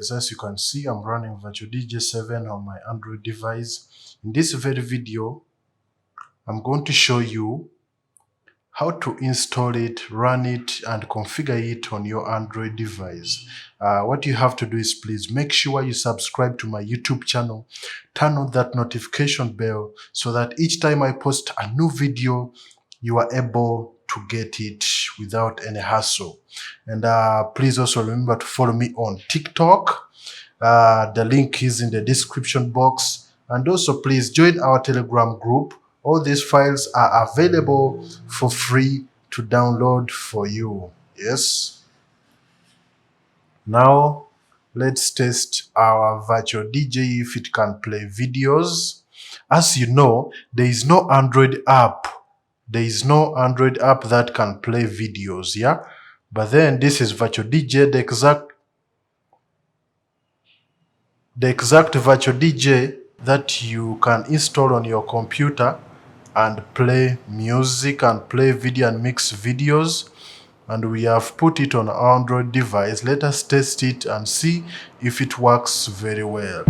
As you can see, I'm running Virtual DJ 7 on my Android device. In this very video, I'm going to show you how to install it, run it, and configure it on your Android device. What you have to do is please make sure you subscribe to my YouTube channel, turn on that notification bell so that each time I post a new video, you are able to get it without any hassle. And please also remember to follow me on TikTok. The link is in the description box. And also please join our Telegram group. All these files are available for free to download for you. Yes. Now let's test our virtual DJ if it can play videos. As you know, there is no Android app. There is no Android app that can play videos, yeah? But then this is virtual DJ, the exact virtual DJ that you can install on your computer and play music and play video and mix videos. And we have put it on our Android device. Let us test it and see if it works very well.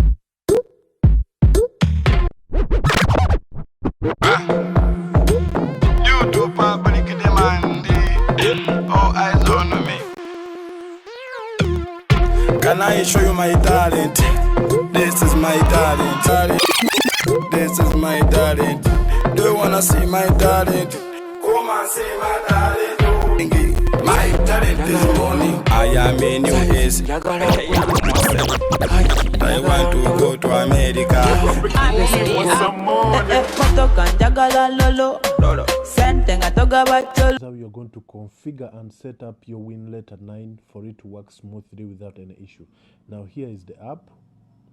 Can I show you my talent? This is my talent. This is my talent. Do you wanna see my talent? Come and see my talent. My talent is money. I am a new age. I want to go to America. That's how you're going to configure and set up your Winlator 9 for it to work smoothly without any issue. Now here is the app.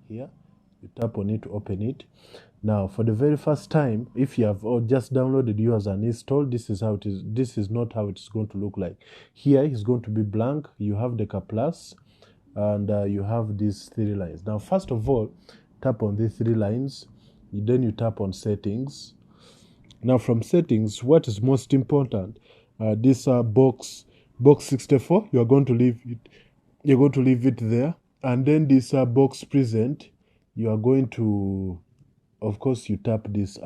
Here, you tap on it to open it. Now for the very first time, if you have just downloaded yours and installed, this is how it is. This is not how it's going to look like. Here is going to be blank. You have the plus and you have these 3 lines. Now first of all, tap on these 3 lines. Then you tap on settings. Now from settings, what is most important? This box 64. You are going to leave it. You're going to leave it there, and then this box present. You are going to, of course, you tap this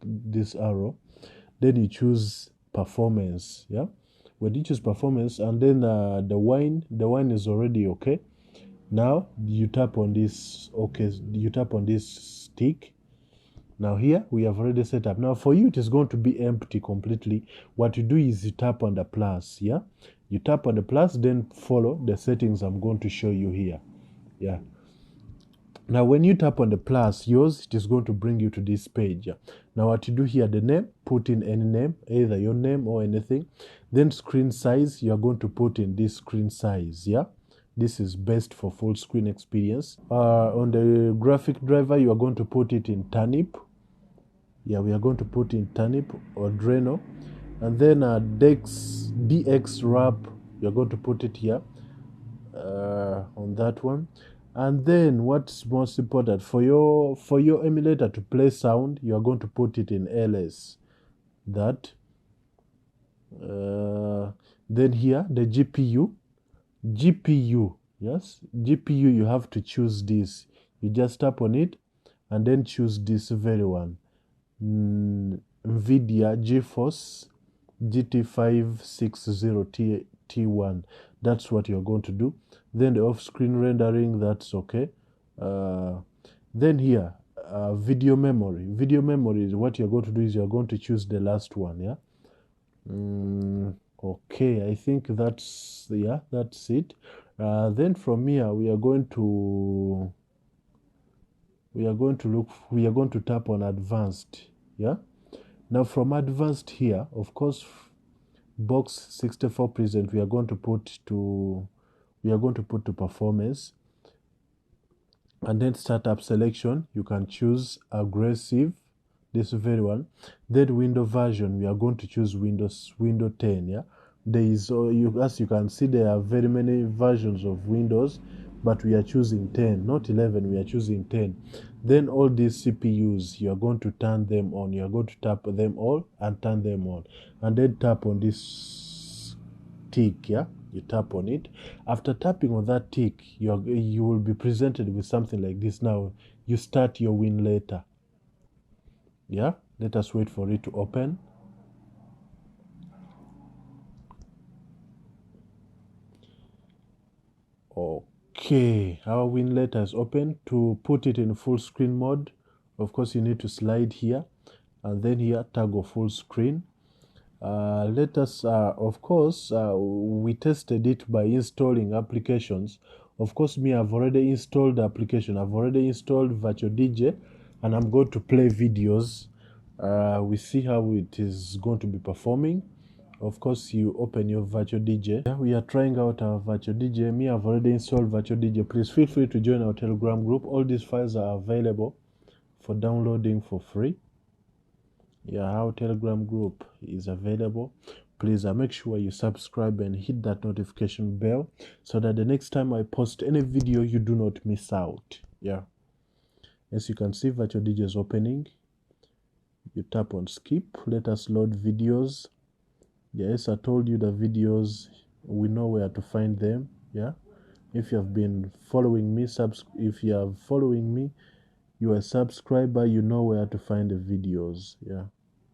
this arrow. Then you choose performance. Yeah, when you choose performance, and then the wine is already okay. Now you tap on this. Okay, you tap on this stick. Now here we have already set up. Now for you it is going to be empty completely. What you do is you tap on the plus, yeah? You tap on the plus, then follow the settings I'm going to show you here. Yeah. Now when you tap on the plus, yours, it is going to bring you to this page. Yeah? Now what you do here, the name, put in any name, either your name or anything. Then screen size, you are going to put in this screen size, yeah? This is best for full screen experience. On the graphic driver, you are going to put it in Turnip. Yeah, we are going to put in Turnip or Drano. And then DX wrap, you're going to put it here on that one. And then what's most important, for your emulator to play sound, you are going to put it in LS. That. Then here, the GPU, yes, GPU, you have to choose this. You just tap on it and then choose this very one. NVIDIA GeForce GT560 T1. That's what you're going to do. Then the off-screen rendering, that's okay. Then here, video memory. Video memory is what you're going to do is you're going to choose the last one, yeah? Okay, I think that's, yeah, that's it. Then from here we are going to tap on advanced, yeah? Now from advanced here, of course, box 64 present, we are going to put to performance. And then startup selection, you can choose aggressive, this very one. Then window version, we are going to choose window 10, yeah? There is, as you can see, there are very many versions of Windows, but we are choosing 10, not 11, we are choosing 10. Then all these CPUs, you are going to turn them on. You are going to tap them all and turn them on. And then tap on this tick, yeah? You tap on it. After tapping on that tick, you will be presented with something like this. Now you start your Winlator. Yeah, let us wait for it to open. Okay, our Winlator is open. To put it in full screen mode, of course you need to slide here and then here toggle full screen. Let us, of course, we tested it by installing applications. Of course, I've already installed the application. I've already installed Virtual DJ, and I'm going to play videos. We see how it is going to be performing. Of course, you open your Virtual DJ. Yeah, we are trying out our Virtual DJ. I've already installed Virtual DJ. Please feel free to join our Telegram group. All these files are available for downloading for free. Yeah, our Telegram group is available. Please make sure you subscribe and hit that notification bell so that the next time I post any video, you do not miss out. Yeah. As you can see, Virtual DJ is opening. You tap on skip. Let us load videos. Yes, I told you the videos, we know where to find them. Yeah. If you have been following me, if you are following me, you are a subscriber, you know where to find the videos. Yeah.